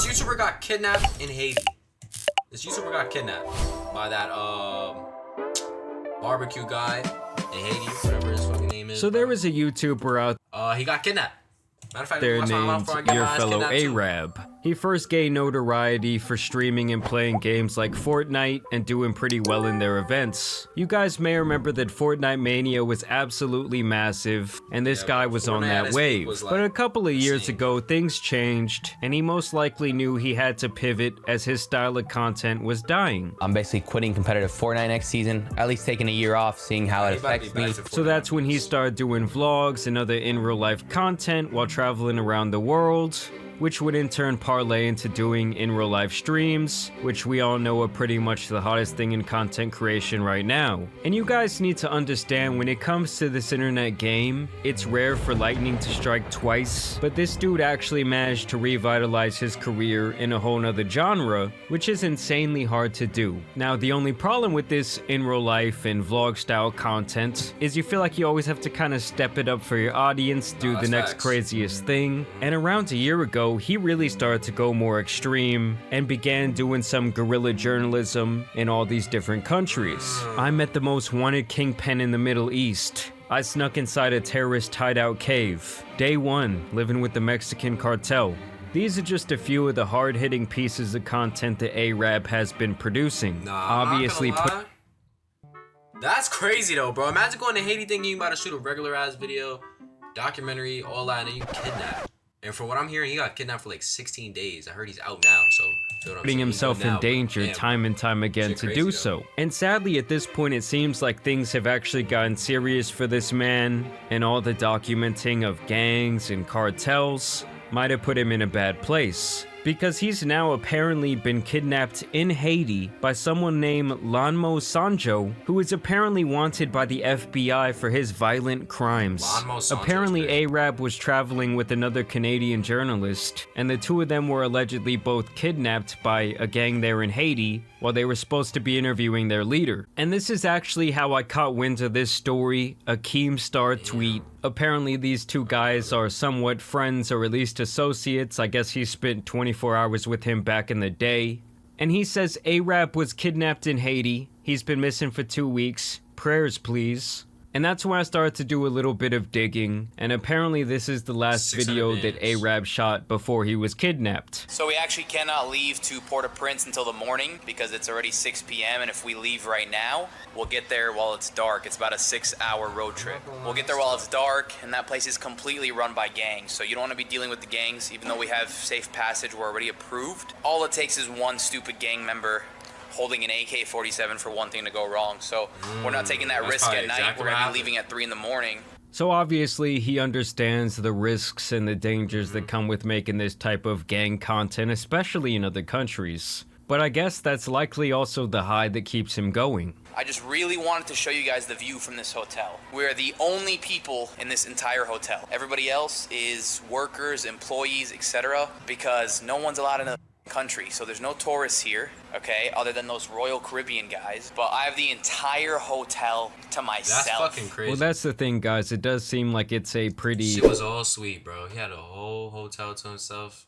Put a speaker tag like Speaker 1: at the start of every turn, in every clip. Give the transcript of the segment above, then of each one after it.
Speaker 1: this YouTuber got kidnapped in Haiti. This YouTuber got kidnapped by that barbecue guy in Haiti, whatever his fucking name is.
Speaker 2: So there was a YouTuber out
Speaker 1: he got kidnapped. Matter of fact,
Speaker 2: there
Speaker 1: watch my mouth
Speaker 2: named
Speaker 1: before I get
Speaker 2: your
Speaker 1: my ass
Speaker 2: fellow
Speaker 1: kidnapped too.
Speaker 2: Arab. He first gained notoriety for streaming and playing games like Fortnite and doing pretty well in their events. You guys may remember that Fortnite mania was absolutely massive, and this guy was on that wave. But a couple of years ago, things changed, and he most likely knew he had to pivot as his style of content was dying.
Speaker 3: I'm basically quitting competitive Fortnite next season, at least taking a year off, seeing how it affects me.
Speaker 2: So that's when he started doing vlogs and other in real life content while traveling around the world, which would in turn parlay into doing in real life streams, which we all know are pretty much the hottest thing in content creation right now. And you guys need to understand, when it comes to this internet game, it's rare for lightning to strike twice, but this dude actually managed to revitalize his career in a whole nother genre, which is insanely hard to do. Now, the only problem with this in real life and vlog style content is you feel like you always have to kind of step it up for your audience, do the next craziest thing. And around a year ago, he really started to go more extreme and began doing some guerrilla journalism in all these different countries. I met the most wanted kingpin in the Middle East. I snuck inside a terrorist hideout cave. Day 1, living with the Mexican cartel. These are just a few of the hard-hitting pieces of content that Arab has been producing. Obviously,
Speaker 1: that's crazy though, bro. Imagine going to Haiti thinking you about to shoot a regular ass video, documentary, all that, and then you kidnapped. And from what I'm hearing, he got kidnapped for like 16 days. I heard he's out now, so
Speaker 2: putting himself in danger time and time again to do so. And sadly, at this point, it seems like things have actually gotten serious for this man, and all the documenting of gangs and cartels might have put him in a bad place, because he's now apparently been kidnapped in Haiti by someone named Lanmo Sanjo, who is apparently wanted by the FBI for his violent crimes. Apparently, Arab was traveling with another Canadian journalist, and the two of them were allegedly both kidnapped by a gang there in Haiti while they were supposed to be interviewing their leader. And this is actually how I caught wind of this story, a Keemstar tweet. Apparently these two guys are somewhat friends, or at least associates. I guess he spent 24 hours with him back in the day. And he says Arab was kidnapped in Haiti. He's been missing for 2 weeks. Prayers, please. And that's when I started to do a little bit of digging, and apparently this is the last video that Arab shot before he was kidnapped.
Speaker 4: So we actually cannot leave to Port-au-Prince until the morning because it's already 6 p.m. and if we leave right now, we'll get there while it's dark. It's about a 6-hour road trip. We'll get there while it's dark, and that place is completely run by gangs, so you don't want to be dealing with the gangs. Even though we have safe passage, we're already approved. All it takes is one stupid gang member holding an AK-47 for one thing to go wrong. So we're not taking that risk at night. We're going to be leaving at 3 in the morning.
Speaker 2: So obviously he understands the risks and the dangers that come with making this type of gang content, especially in other countries. But I guess that's likely also the high that keeps him going.
Speaker 4: I just really wanted to show you guys the view from this hotel. We're the only people in this entire hotel. Everybody else is workers, employees, etc. because no one's allowed in the country, so there's no tourists here, okay, other than those Royal Caribbean guys, but I have the entire hotel to myself.
Speaker 1: That's fucking crazy.
Speaker 2: Well, that's the thing, guys. It does seem like it's a pretty...
Speaker 1: Shit was all sweet, bro. He had a whole hotel to himself.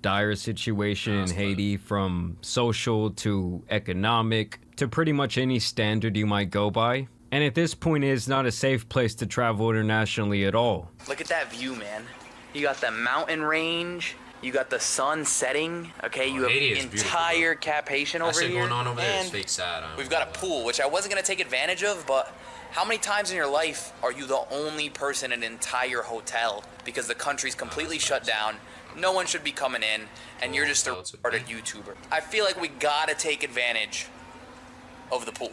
Speaker 2: Dire situation in Haiti, from social to economic to pretty much any standard you might go by. And at this point, it is not a safe place to travel internationally at all.
Speaker 4: Look at that view, man. You got the mountain range. You got the sun setting, okay? You have entire Cap Haitian over here.
Speaker 1: Going on over there is fake sad.
Speaker 4: We've got a pool, which I wasn't going to take advantage of, but how many times in your life are you the only person in an entire hotel because the country's completely shut down, no one should be coming in, and you're just a retarded YouTuber? I feel like we got to take advantage of the pool.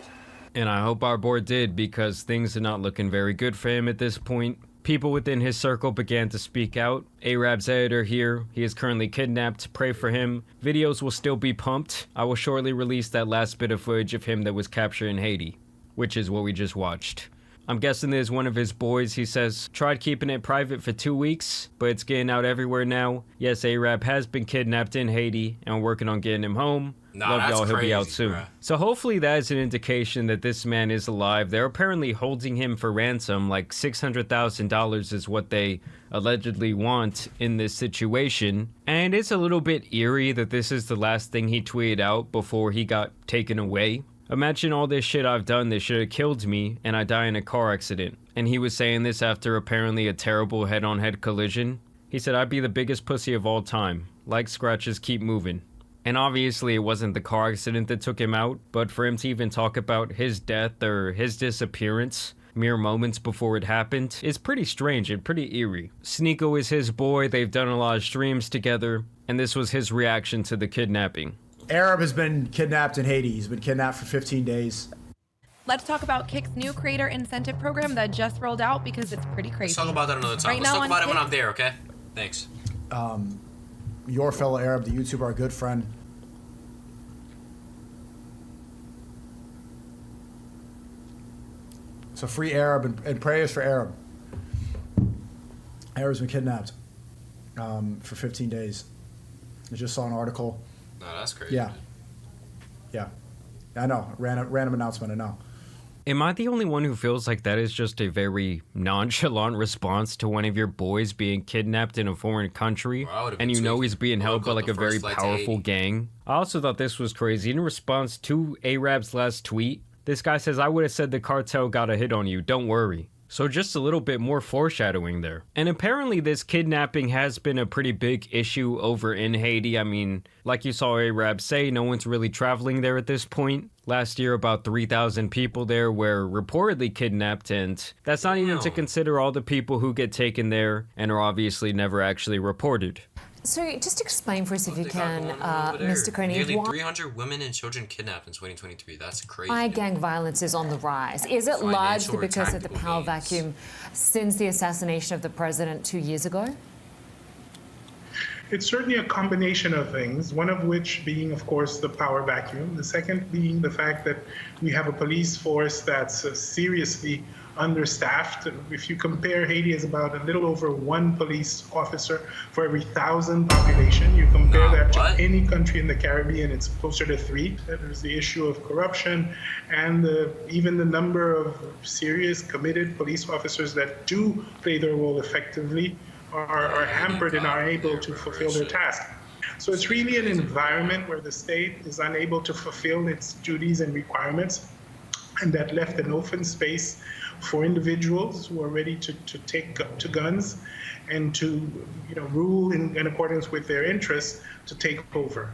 Speaker 2: And I hope our board did, because things are not looking very good for him at this point. People within his circle began to speak out. Arab's editor here, he is currently kidnapped. Pray for him. Videos will still be pumped. I will shortly release that last bit of footage of him that was captured in Haiti, which is what we just watched. I'm guessing there's one of his boys, he says, tried keeping it private for 2 weeks, but it's getting out everywhere now. Yes, Arab has been kidnapped in Haiti, and we're working on getting him home.
Speaker 1: Nah,
Speaker 2: Love y'all, he'll be out
Speaker 1: crazy,
Speaker 2: soon.
Speaker 1: bruh.
Speaker 2: So hopefully that is an indication that this man is alive. They're apparently holding him for ransom, like $600,000 is what they allegedly want in this situation. And it's a little bit eerie that this is the last thing he tweeted out before he got taken away. Imagine all this shit I've done, they should have killed me, and I die in a car accident. And he was saying this after apparently a terrible head-on-head collision. He said, I'd be the biggest pussy of all time. Like scratches, keep moving. And obviously it wasn't the car accident that took him out, but for him to even talk about his death or his disappearance mere moments before it happened is pretty strange and pretty eerie. Sneeko is his boy, they've done a lot of streams together, and this was his reaction to the kidnapping.
Speaker 5: Arab has been kidnapped in Haiti. He's been kidnapped for 15 days.
Speaker 6: Let's talk about Kick's new creator incentive program that just rolled out because it's pretty crazy.
Speaker 1: Let's talk about that another time. Let's talk about it when I'm there, okay? Thanks.
Speaker 5: Your fellow Arab, the YouTuber, our good friend. So free Arab and prayers for Arab. Arab's been kidnapped for 15 days. I just saw an article.
Speaker 1: No, that's crazy.
Speaker 5: Yeah. I know. Random announcement, I know.
Speaker 2: Am I the only one who feels like that is just a very nonchalant response to one of your boys being kidnapped in a foreign country, and you know he's being held by like a very powerful gang? I also thought this was crazy. In response to Arab's last tweet, this guy says, I would have said the cartel got a hit on you, don't worry. So just a little bit more foreshadowing there. And apparently this kidnapping has been a pretty big issue over in Haiti. I mean, like you saw Arab say, no one's really traveling there at this point. Last year, about 3,000 people there were reportedly kidnapped, and that's not even to consider all the people who get taken there and are obviously never actually reported.
Speaker 7: So just explain for us if you can, Mr. Coney,
Speaker 1: Nearly
Speaker 7: why
Speaker 1: 300 women and children kidnapped in 2023. That's crazy.
Speaker 7: why gang violence is on the rise. Is it largely because of the power vacuum since the assassination of the president 2 years ago?
Speaker 8: It's certainly a combination of things, one of which being, of course, the power vacuum. The second being the fact that we have a police force that's seriously understaffed. If you compare, Haiti is about a little over 1 police officer for every 1,000 population. You compare that to any country in the Caribbean, it's closer to 3. There's the issue of corruption and even the number of serious, committed police officers that do play their role effectively are hampered and are unable to fulfill their task. So it's really an environment where the state is unable to fulfill its duties and requirements, and that left an open space for individuals who are ready to take to guns and to rule in accordance with their interests to take over.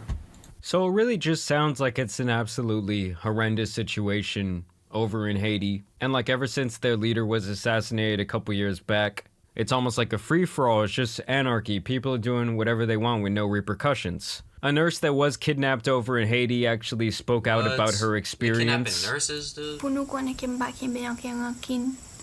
Speaker 2: So it really just sounds like it's an absolutely horrendous situation over in Haiti. And like ever since their leader was assassinated a couple years back, it's almost like a free-for-all. It's just anarchy. People are doing whatever they want with no repercussions. A nurse that was kidnapped over in Haiti actually spoke out about her experience.
Speaker 1: Kidnapping nurses, dude?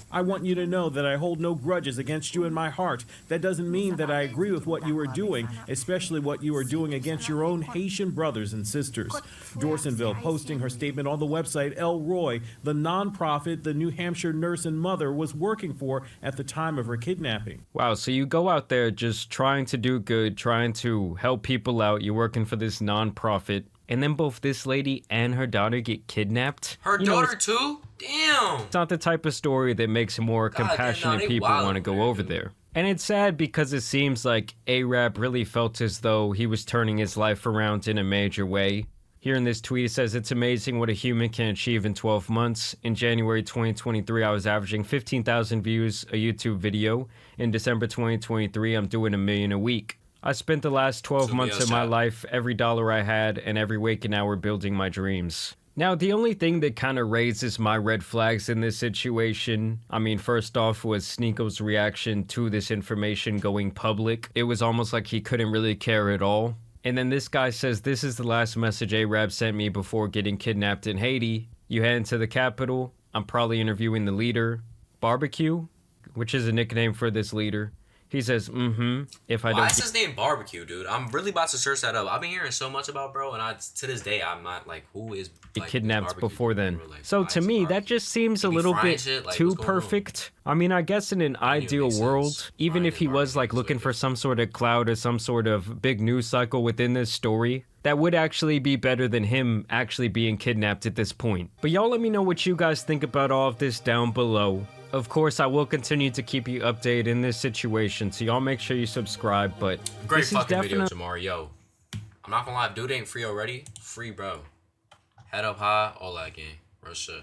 Speaker 9: I want you to know that I hold no grudges against you in my heart. That doesn't mean that I agree with what you are doing, especially what you are doing against your own Haitian brothers and sisters. Dorsonville posting her statement on the website El Roy, the nonprofit the New Hampshire nurse and mother was working for at the time of her kidnapping.
Speaker 2: Wow, so you go out there just trying to do good, trying to help people out. You're working for this nonprofit. And then both this lady and her daughter get kidnapped.
Speaker 1: Her daughter too? Damn.
Speaker 2: It's not the type of story that makes more compassionate people want to go over there. And it's sad because it seems like Arab really felt as though he was turning his life around in a major way. Here in this tweet, it says, it's amazing what a human can achieve in 12 months. In January 2023, I was averaging 15,000 views a YouTube video. In December 2023, I'm doing 1 million a week. I spent the last 12 months of my life, every dollar I had, and every waking hour building my dreams. Now, the only thing that kind of raises my red flags in this situation, I mean, first off was Sneeko's reaction to this information going public. It was almost like he couldn't really care at all. And then this guy says, this is the last message Arab sent me before getting kidnapped in Haiti. You head into the capital. I'm probably interviewing the leader. Barbecue, which is a nickname for this leader. He says, if I
Speaker 1: Why
Speaker 2: don't.
Speaker 1: is his name Barbecue, dude? I'm really about to search that up. I've been hearing so much about bro, and to this day, I'm not like, who is like,
Speaker 2: kidnapped before then.
Speaker 1: Like,
Speaker 2: so to me, that just seems a little bit too perfect. I mean, I guess in an ideal world, even if he was like looking for some sort of cloud or some sort of big news cycle within this story, that would actually be better than him actually being kidnapped at this point. But y'all let me know what you guys think about all of this down below. Of course, I will continue to keep you updated in this situation, so y'all make sure you subscribe, but
Speaker 1: great
Speaker 2: this
Speaker 1: fucking
Speaker 2: is
Speaker 1: video, Jamar. Yo, I'm not gonna lie, dude ain't free already. Free, bro. Head up high, all that game. Real shit.